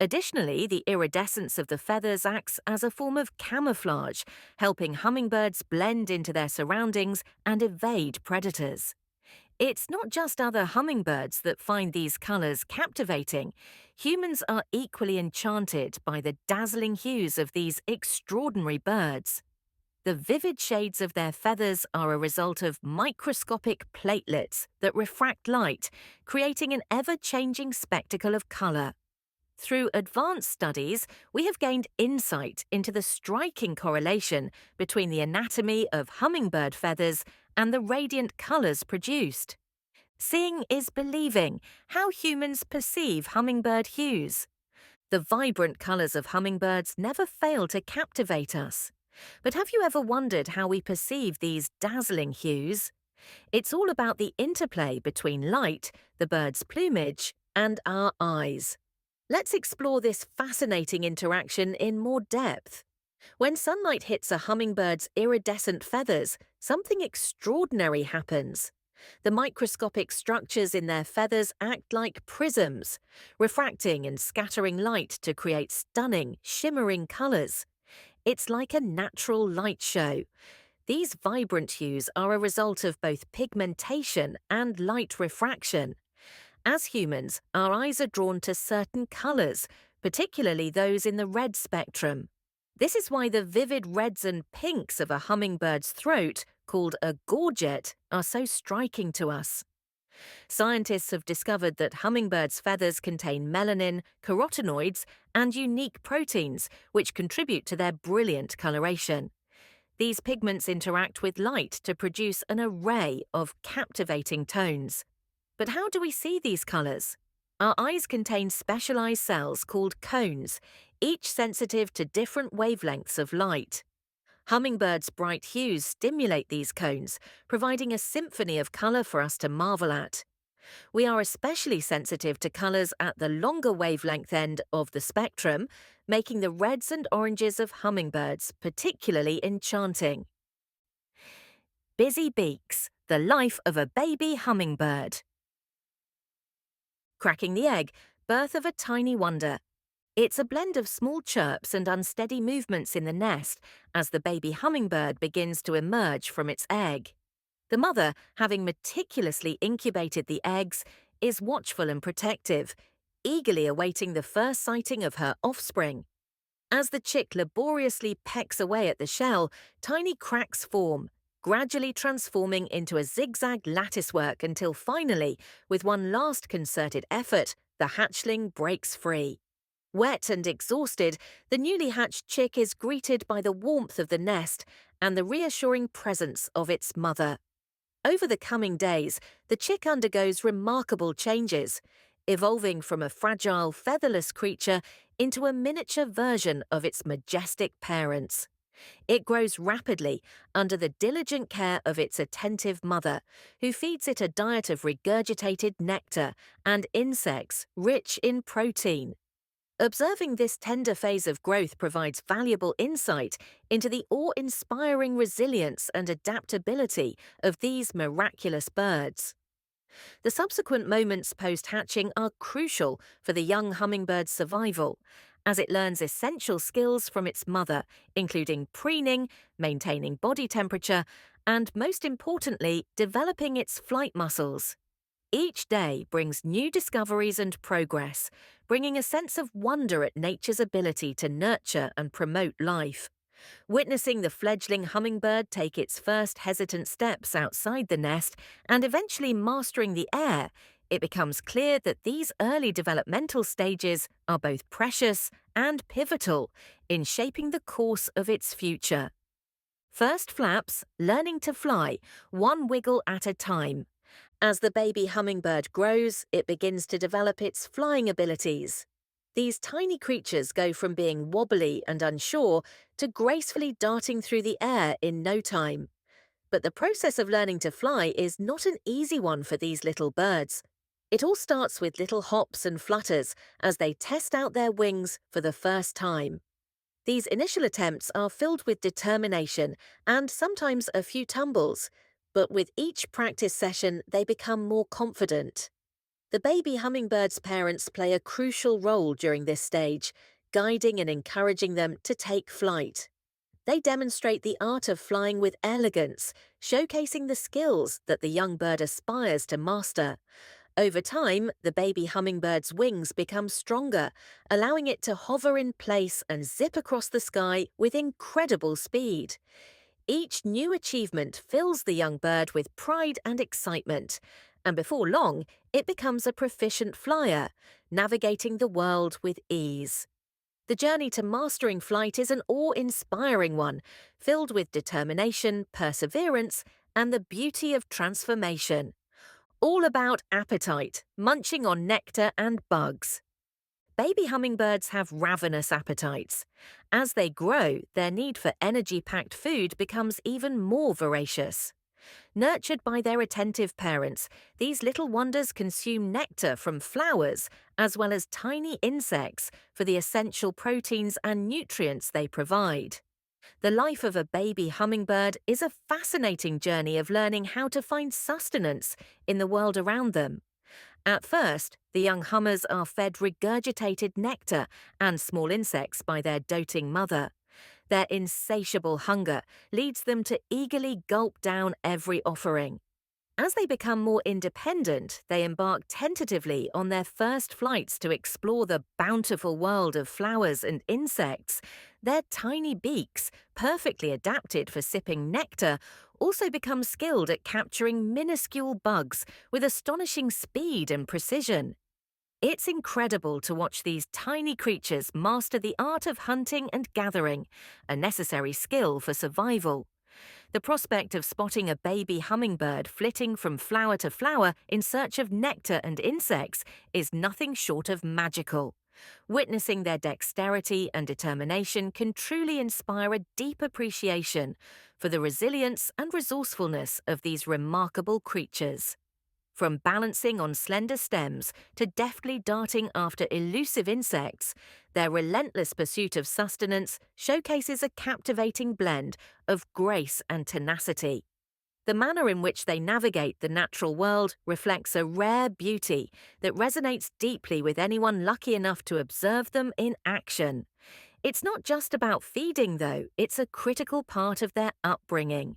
Additionally, the iridescence of the feathers acts as a form of camouflage, helping hummingbirds blend into their surroundings and evade predators. It's not just other hummingbirds that find these colors captivating. Humans are equally enchanted by the dazzling hues of these extraordinary birds. The vivid shades of their feathers are a result of microscopic platelets that refract light, creating an ever-changing spectacle of color. Through advanced studies, we have gained insight into the striking correlation between the anatomy of hummingbird feathers and the radiant colors produced. Seeing is believing, how humans perceive hummingbird hues. The vibrant colors of hummingbirds never fail to captivate us. But have you ever wondered how we perceive these dazzling hues? It's all about the interplay between light, the bird's plumage, and our eyes. Let's explore this fascinating interaction in more depth. When sunlight hits a hummingbird's iridescent feathers, something extraordinary happens. The microscopic structures in their feathers act like prisms, refracting and scattering light to create stunning, shimmering colors. It's like a natural light show. These vibrant hues are a result of both pigmentation and light refraction. As humans, our eyes are drawn to certain colors, particularly those in the red spectrum. This is why the vivid reds and pinks of a hummingbird's throat, called a gorget, are so striking to us. Scientists have discovered that hummingbirds' feathers contain melanin, carotenoids, and unique proteins, which contribute to their brilliant coloration. These pigments interact with light to produce an array of captivating tones. But how do we see these colors? Our eyes contain specialized cells called cones, each sensitive to different wavelengths of light. Hummingbirds' bright hues stimulate these cones, providing a symphony of color for us to marvel at. We are especially sensitive to colors at the longer wavelength end of the spectrum, making the reds and oranges of hummingbirds particularly enchanting. Busy beaks, the life of a baby hummingbird. Cracking the egg, birth of a tiny wonder. It's a blend of small chirps and unsteady movements in the nest as the baby hummingbird begins to emerge from its egg. The mother, having meticulously incubated the eggs, is watchful and protective, eagerly awaiting the first sighting of her offspring. As the chick laboriously pecks away at the shell, tiny cracks form. gradually transforming into a zigzag latticework until finally, with one last concerted effort, the hatchling breaks free. Wet and exhausted, the newly hatched chick is greeted by the warmth of the nest and the reassuring presence of its mother. Over the coming days, the chick undergoes remarkable changes, evolving from a fragile, featherless creature into a miniature version of its majestic parents. It grows rapidly under the diligent care of its attentive mother, who feeds it a diet of regurgitated nectar and insects rich in protein. Observing this tender phase of growth provides valuable insight into the awe-inspiring resilience and adaptability of these miraculous birds. The subsequent moments post-hatching are crucial for the young hummingbird's survival, as it learns essential skills from its mother, including preening, maintaining body temperature, and, most importantly, developing its flight muscles. Each day brings new discoveries and progress, bringing a sense of wonder at nature's ability to nurture and promote life. Witnessing the fledgling hummingbird take its first hesitant steps outside the nest and eventually mastering the air, it becomes clear that these early developmental stages are both precious and pivotal in shaping the course of its future. First flaps, learning to fly, one wiggle at a time. As the baby hummingbird grows, it begins to develop its flying abilities. These tiny creatures go from being wobbly and unsure to gracefully darting through the air in no time. But the process of learning to fly is not an easy one for these little birds. It all starts with little hops and flutters as they test out their wings for the first time. These initial attempts are filled with determination and sometimes a few tumbles, but with each practice session they become more confident. The baby hummingbird's parents play a crucial role during this stage, guiding and encouraging them to take flight. They demonstrate the art of flying with elegance, showcasing the skills that the young bird aspires to master. Over time, the baby hummingbird's wings become stronger, allowing it to hover in place and zip across the sky with incredible speed. Each new achievement fills the young bird with pride and excitement, and before long, it becomes a proficient flyer, navigating the world with ease. The journey to mastering flight is an awe-inspiring one, filled with determination, perseverance, and the beauty of transformation. All about appetite, munching on nectar and bugs. Baby hummingbirds have ravenous appetites. As they grow, their need for energy-packed food becomes even more voracious. Nurtured by their attentive parents, these little wonders consume nectar from flowers as well as tiny insects for the essential proteins and nutrients they provide. The life of a baby hummingbird is a fascinating journey of learning how to find sustenance in the world around them. At first, the young hummers are fed regurgitated nectar and small insects by their doting mother. Their insatiable hunger leads them to eagerly gulp down every offering. As they become more independent, they embark tentatively on their first flights to explore the bountiful world of flowers and insects. Their tiny beaks, perfectly adapted for sipping nectar, also become skilled at capturing minuscule bugs with astonishing speed and precision. It's incredible to watch these tiny creatures master the art of hunting and gathering, a necessary skill for survival. The prospect of spotting a baby hummingbird flitting from flower to flower in search of nectar and insects is nothing short of magical. Witnessing their dexterity and determination can truly inspire a deep appreciation for the resilience and resourcefulness of these remarkable creatures. From balancing on slender stems to deftly darting after elusive insects, their relentless pursuit of sustenance showcases a captivating blend of grace and tenacity. The manner in which they navigate the natural world reflects a rare beauty that resonates deeply with anyone lucky enough to observe them in action. It's not just about feeding, though, it's a critical part of their upbringing.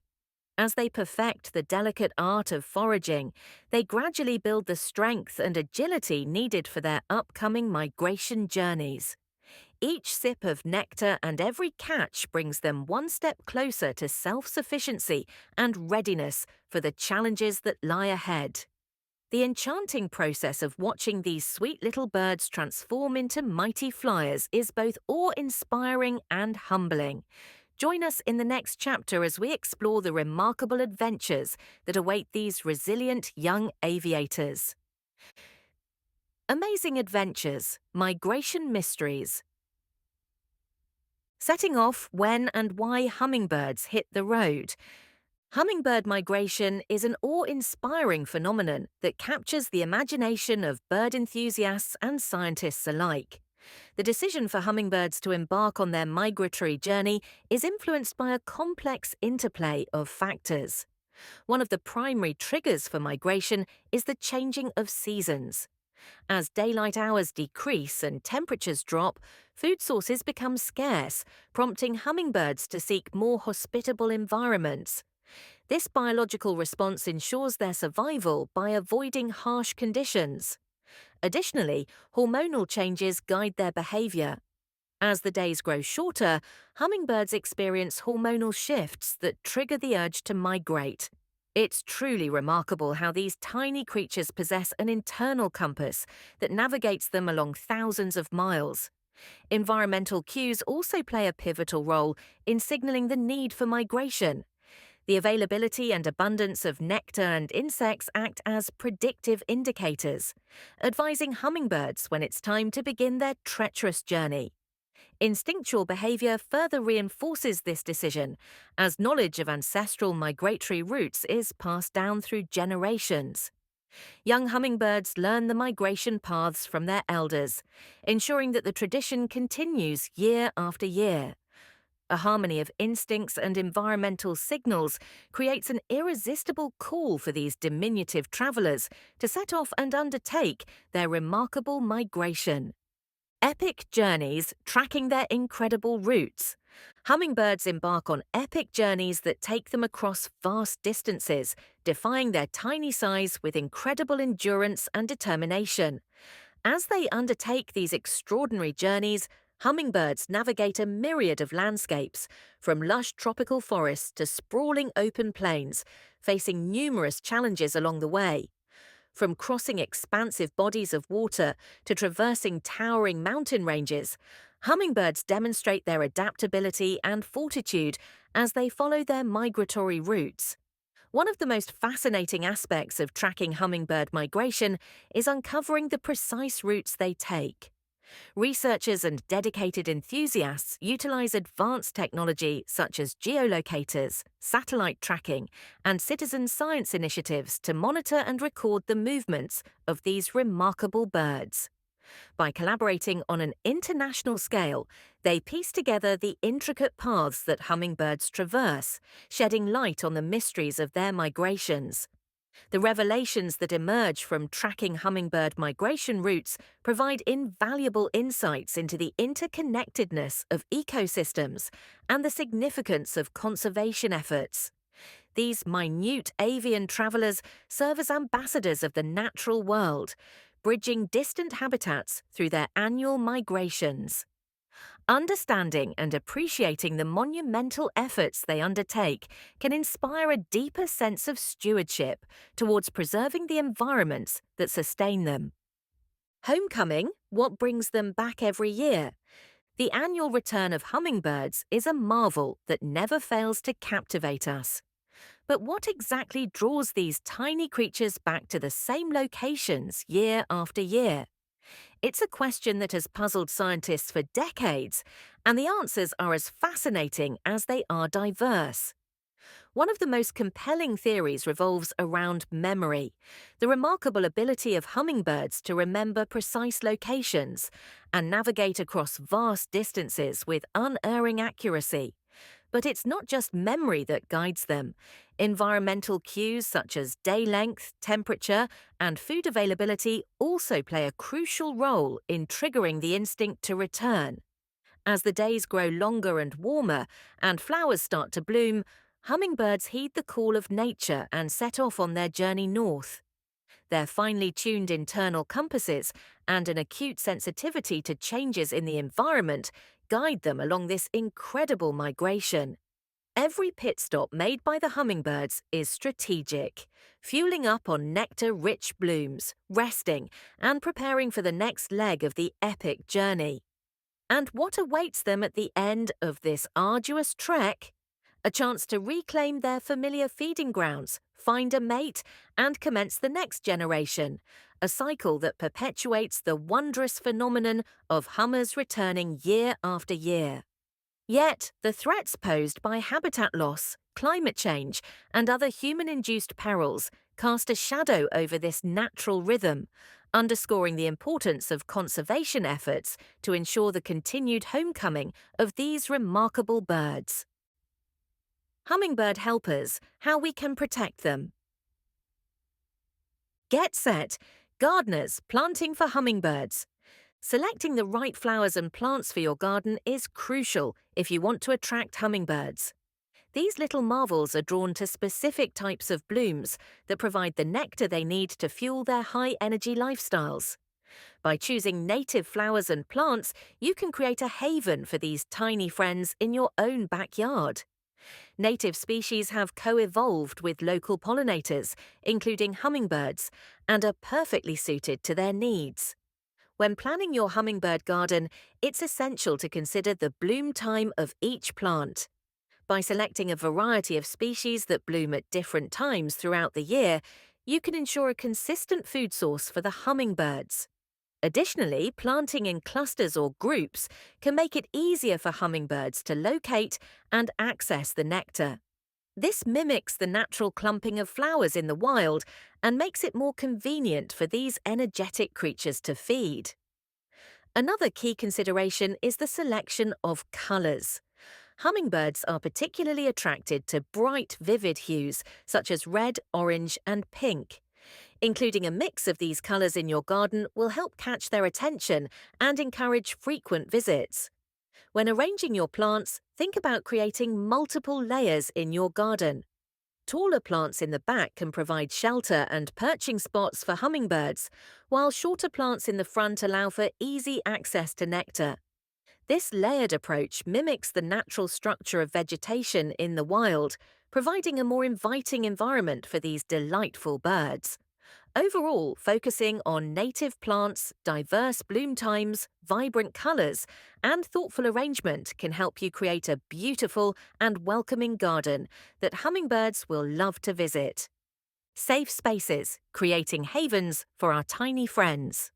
As they perfect the delicate art of foraging, they gradually build the strength and agility needed for their upcoming migration journeys. Each sip of nectar and every catch brings them one step closer to self-sufficiency and readiness for the challenges that lie ahead. The enchanting process of watching these sweet little birds transform into mighty flyers is both awe-inspiring and humbling. Join us in the next chapter as we explore the remarkable adventures that await these resilient young aviators. Amazing Adventures, Migration Mysteries. Setting off when and why hummingbirds hit the road. Hummingbird migration is an awe-inspiring phenomenon that captures the imagination of bird enthusiasts and scientists alike. The decision for hummingbirds to embark on their migratory journey is influenced by a complex interplay of factors. One of the primary triggers for migration is the changing of seasons. As daylight hours decrease and temperatures drop, food sources become scarce, prompting hummingbirds to seek more hospitable environments. This biological response ensures their survival by avoiding harsh conditions. Additionally, hormonal changes guide their behavior. As the days grow shorter, hummingbirds experience hormonal shifts that trigger the urge to migrate. It's truly remarkable how these tiny creatures possess an internal compass that navigates them along thousands of miles. Environmental cues also play a pivotal role in signaling the need for migration. The availability and abundance of nectar and insects act as predictive indicators, advising hummingbirds when it's time to begin their treacherous journey. Instinctual behavior further reinforces this decision, as knowledge of ancestral migratory routes is passed down through generations. Young hummingbirds learn the migration paths from their elders, ensuring that the tradition continues year after year. A harmony of instincts and environmental signals creates an irresistible call for these diminutive travelers to set off and undertake their remarkable migration. Epic journeys tracking their incredible routes. Hummingbirds embark on epic journeys that take them across vast distances, defying their tiny size with incredible endurance and determination. As they undertake these extraordinary journeys, hummingbirds navigate a myriad of landscapes, from lush tropical forests to sprawling open plains, facing numerous challenges along the way. From crossing expansive bodies of water to traversing towering mountain ranges, hummingbirds demonstrate their adaptability and fortitude as they follow their migratory routes. One of the most fascinating aspects of tracking hummingbird migration is uncovering the precise routes they take. Researchers and dedicated enthusiasts utilize advanced technology such as geolocators, satellite tracking, and citizen science initiatives to monitor and record the movements of these remarkable birds. By collaborating on an international scale, they piece together the intricate paths that hummingbirds traverse, shedding light on the mysteries of their migrations. The revelations that emerge from tracking hummingbird migration routes provide invaluable insights into the interconnectedness of ecosystems and the significance of conservation efforts. These minute avian travelers serve as ambassadors of the natural world, bridging distant habitats through their annual migrations. Understanding and appreciating the monumental efforts they undertake can inspire a deeper sense of stewardship towards preserving the environments that sustain them. Homecoming, what brings them back every year? The annual return of hummingbirds is a marvel that never fails to captivate us. But what exactly draws these tiny creatures back to the same locations year after year? It's a question that has puzzled scientists for decades, and the answers are as fascinating as they are diverse. One of the most compelling theories revolves around memory, the remarkable ability of hummingbirds to remember precise locations and navigate across vast distances with unerring accuracy. But it's not just memory that guides them. Environmental cues such as day length, temperature, and food availability also play a crucial role in triggering the instinct to return. As the days grow longer and warmer and flowers start to bloom, hummingbirds heed the call of nature and set off on their journey north. Their finely tuned internal compasses and an acute sensitivity to changes in the environment guide them along this incredible migration. Every pit stop made by the hummingbirds is strategic, fueling up on nectar-rich blooms, resting, and preparing for the next leg of the epic journey. And what awaits them at the end of this arduous trek? A chance to reclaim their familiar feeding grounds, find a mate, and commence the next generation, a cycle that perpetuates the wondrous phenomenon of hummers returning year after year. Yet, the threats posed by habitat loss, climate change, and other human-induced perils cast a shadow over this natural rhythm, underscoring the importance of conservation efforts to ensure the continued homecoming of these remarkable birds. Hummingbird helpers, how we can protect them. Get set! Gardeners planting for hummingbirds. Selecting the right flowers and plants for your garden is crucial if you want to attract hummingbirds. These little marvels are drawn to specific types of blooms that provide the nectar they need to fuel their high-energy lifestyles. By choosing native flowers and plants, you can create a haven for these tiny friends in your own backyard. Native species have co-evolved with local pollinators, including hummingbirds, and are perfectly suited to their needs. When planning your hummingbird garden, it's essential to consider the bloom time of each plant. By selecting a variety of species that bloom at different times throughout the year, you can ensure a consistent food source for the hummingbirds. Additionally, planting in clusters or groups can make it easier for hummingbirds to locate and access the nectar. This mimics the natural clumping of flowers in the wild and makes it more convenient for these energetic creatures to feed. Another key consideration is the selection of colours. Hummingbirds are particularly attracted to bright, vivid hues such as red, orange, and pink. Including a mix of these colours in your garden will help catch their attention and encourage frequent visits. When arranging your plants, think about creating multiple layers in your garden. Taller plants in the back can provide shelter and perching spots for hummingbirds, while shorter plants in the front allow for easy access to nectar. This layered approach mimics the natural structure of vegetation in the wild, providing a more inviting environment for these delightful birds. Overall, focusing on native plants, diverse bloom times, vibrant colours, and thoughtful arrangement can help you create a beautiful and welcoming garden that hummingbirds will love to visit. Safe spaces, creating havens for our tiny friends.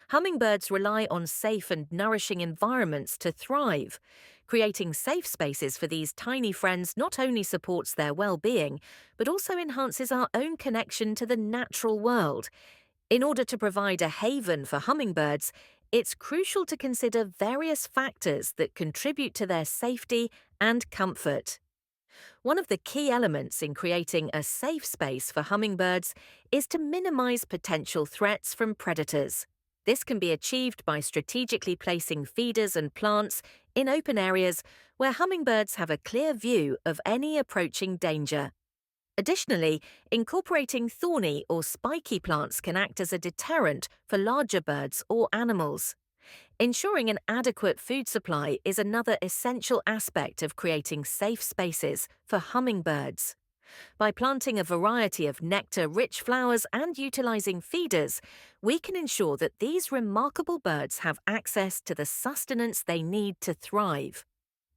Hummingbirds rely on safe and nourishing environments to thrive. Creating safe spaces for these tiny friends not only supports their well-being, but also enhances our own connection to the natural world. In order to provide a haven for hummingbirds, it's crucial to consider various factors that contribute to their safety and comfort. One of the key elements in creating a safe space for hummingbirds is to minimize potential threats from predators. This can be achieved by strategically placing feeders and plants in open areas where hummingbirds have a clear view of any approaching danger. Additionally, incorporating thorny or spiky plants can act as a deterrent for larger birds or animals. Ensuring an adequate food supply is another essential aspect of creating safe spaces for hummingbirds. By planting a variety of nectar-rich flowers and utilizing feeders, we can ensure that these remarkable birds have access to the sustenance they need to thrive.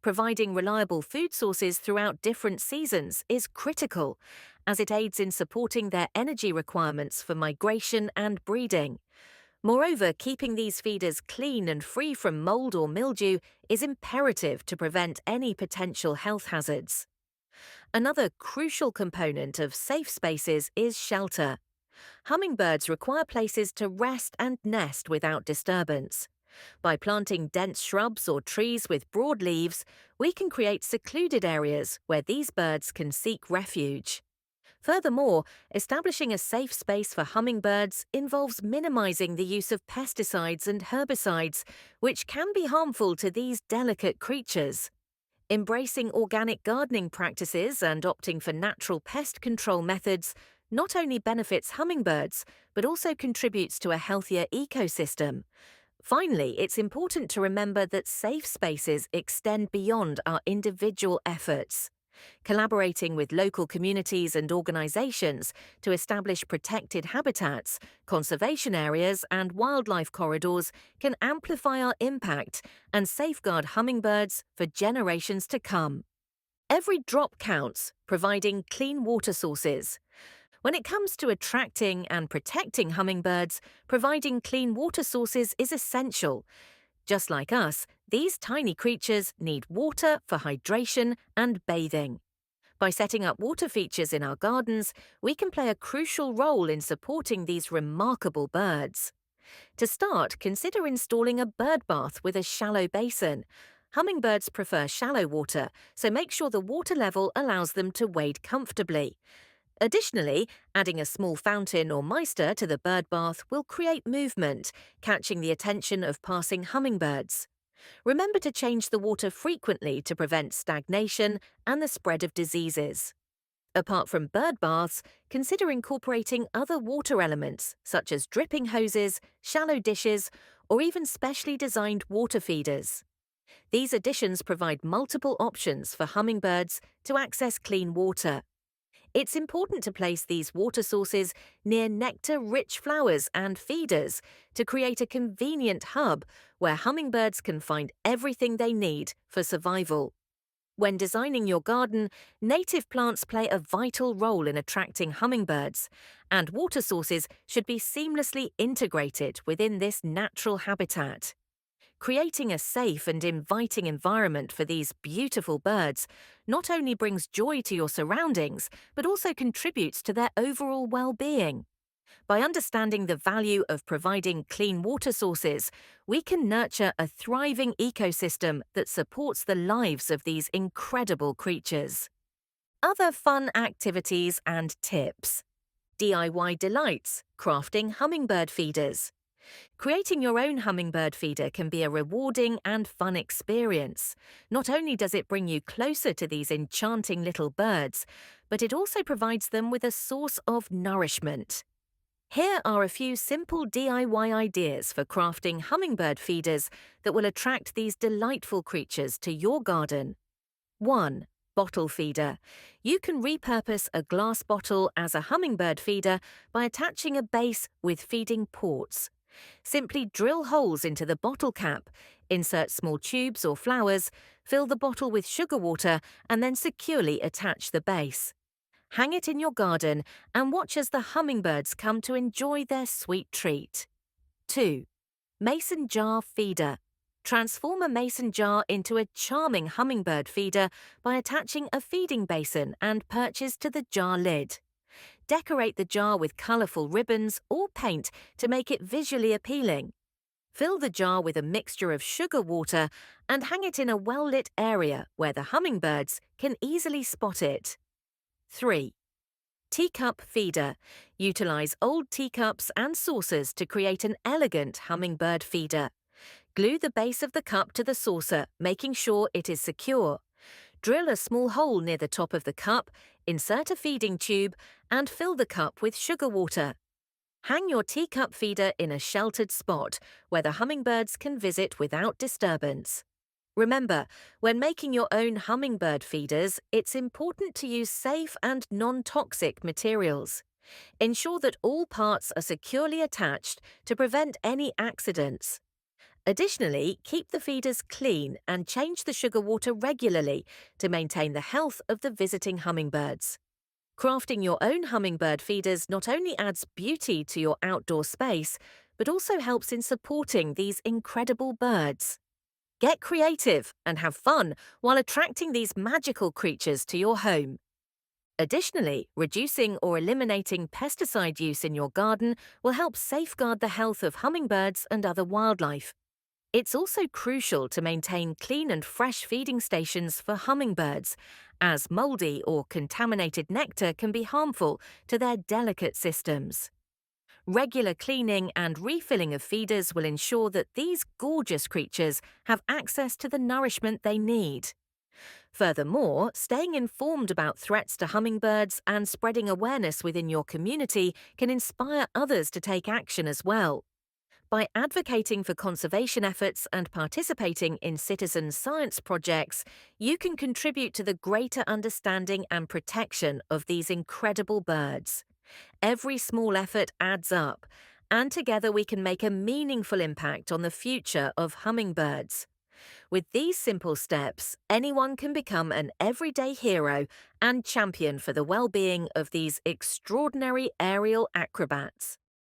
Providing reliable food sources throughout different seasons is critical, as it aids in supporting their energy requirements for migration and breeding. Moreover, keeping these feeders clean and free from mold or mildew is imperative to prevent any potential health hazards. Another crucial component of safe spaces is shelter. Hummingbirds require places to rest and nest without disturbance. By planting dense shrubs or trees with broad leaves, we can create secluded areas where these birds can seek refuge. Furthermore, establishing a safe space for hummingbirds involves minimizing the use of pesticides and herbicides, which can be harmful to these delicate creatures. Embracing organic gardening practices and opting for natural pest control methods not only benefits hummingbirds, but also contributes to a healthier ecosystem. Finally, it's important to remember that safe spaces extend beyond our individual efforts. Collaborating with local communities and organizations to establish protected habitats, conservation areas, and wildlife corridors can amplify our impact and safeguard hummingbirds for generations to come. Every drop counts, providing clean water sources. When it comes to attracting and protecting hummingbirds, providing clean water sources is essential. Just like us, these tiny creatures need water for hydration and bathing. By setting up water features in our gardens, we can play a crucial role in supporting these remarkable birds. To start, consider installing a bird bath with a shallow basin. Hummingbirds prefer shallow water, so make sure the water level allows them to wade comfortably. Additionally, adding a small fountain or meister to the bird bath will create movement, catching the attention of passing hummingbirds. Remember to change the water frequently to prevent stagnation and the spread of diseases. Apart from bird baths, consider incorporating other water elements such as dripping hoses, shallow dishes, or even specially designed water feeders. These additions provide multiple options for hummingbirds to access clean water. It's important to place these water sources near nectar-rich flowers and feeders to create a convenient hub where hummingbirds can find everything they need for survival. When designing your garden, native plants play a vital role in attracting hummingbirds, and water sources should be seamlessly integrated within this natural habitat. Creating a safe and inviting environment for these beautiful birds not only brings joy to your surroundings, but also contributes to their overall well-being. By understanding the value of providing clean water sources, we can nurture a thriving ecosystem that supports the lives of these incredible creatures. Other fun activities and tips. DIY delights, crafting hummingbird feeders. Creating your own hummingbird feeder can be a rewarding and fun experience. Not only does it bring you closer to these enchanting little birds, but it also provides them with a source of nourishment. Here are a few simple DIY ideas for crafting hummingbird feeders that will attract these delightful creatures to your garden. 1. Bottle feeder. You can repurpose a glass bottle as a hummingbird feeder by attaching a base with feeding ports. Simply drill holes into the bottle cap, insert small tubes or flowers, fill the bottle with sugar water, and then securely attach the base. Hang it in your garden and watch as the hummingbirds come to enjoy their sweet treat. 2. Mason jar feeder. Transform a mason jar into a charming hummingbird feeder by attaching a feeding basin and perches to the jar lid. Decorate the jar with colourful ribbons or paint to make it visually appealing. Fill the jar with a mixture of sugar water and hang it in a well-lit area where the hummingbirds can easily spot it. 3. Teacup feeder. Utilize old teacups and saucers to create an elegant hummingbird feeder. Glue the base of the cup to the saucer, making sure it is secure. Drill a small hole near the top of the cup, insert a feeding tube, and fill the cup with sugar water. Hang your teacup feeder in a sheltered spot where the hummingbirds can visit without disturbance. Remember, when making your own hummingbird feeders, it's important to use safe and non-toxic materials. Ensure that all parts are securely attached to prevent any accidents. Additionally, keep the feeders clean and change the sugar water regularly to maintain the health of the visiting hummingbirds. Crafting your own hummingbird feeders not only adds beauty to your outdoor space, but also helps in supporting these incredible birds. Get creative and have fun while attracting these magical creatures to your home. Additionally, reducing or eliminating pesticide use in your garden will help safeguard the health of hummingbirds and other wildlife. It's also crucial to maintain clean and fresh feeding stations for hummingbirds, as mouldy or contaminated nectar can be harmful to their delicate systems. Regular cleaning and refilling of feeders will ensure that these gorgeous creatures have access to the nourishment they need. Furthermore, staying informed about threats to hummingbirds and spreading awareness within your community can inspire others to take action as well. By advocating for conservation efforts and participating in citizen science projects, you can contribute to the greater understanding and protection of these incredible birds. Every small effort adds up, and together we can make a meaningful impact on the future of hummingbirds. With these simple steps, anyone can become an everyday hero and champion for the well-being of these extraordinary aerial acrobats.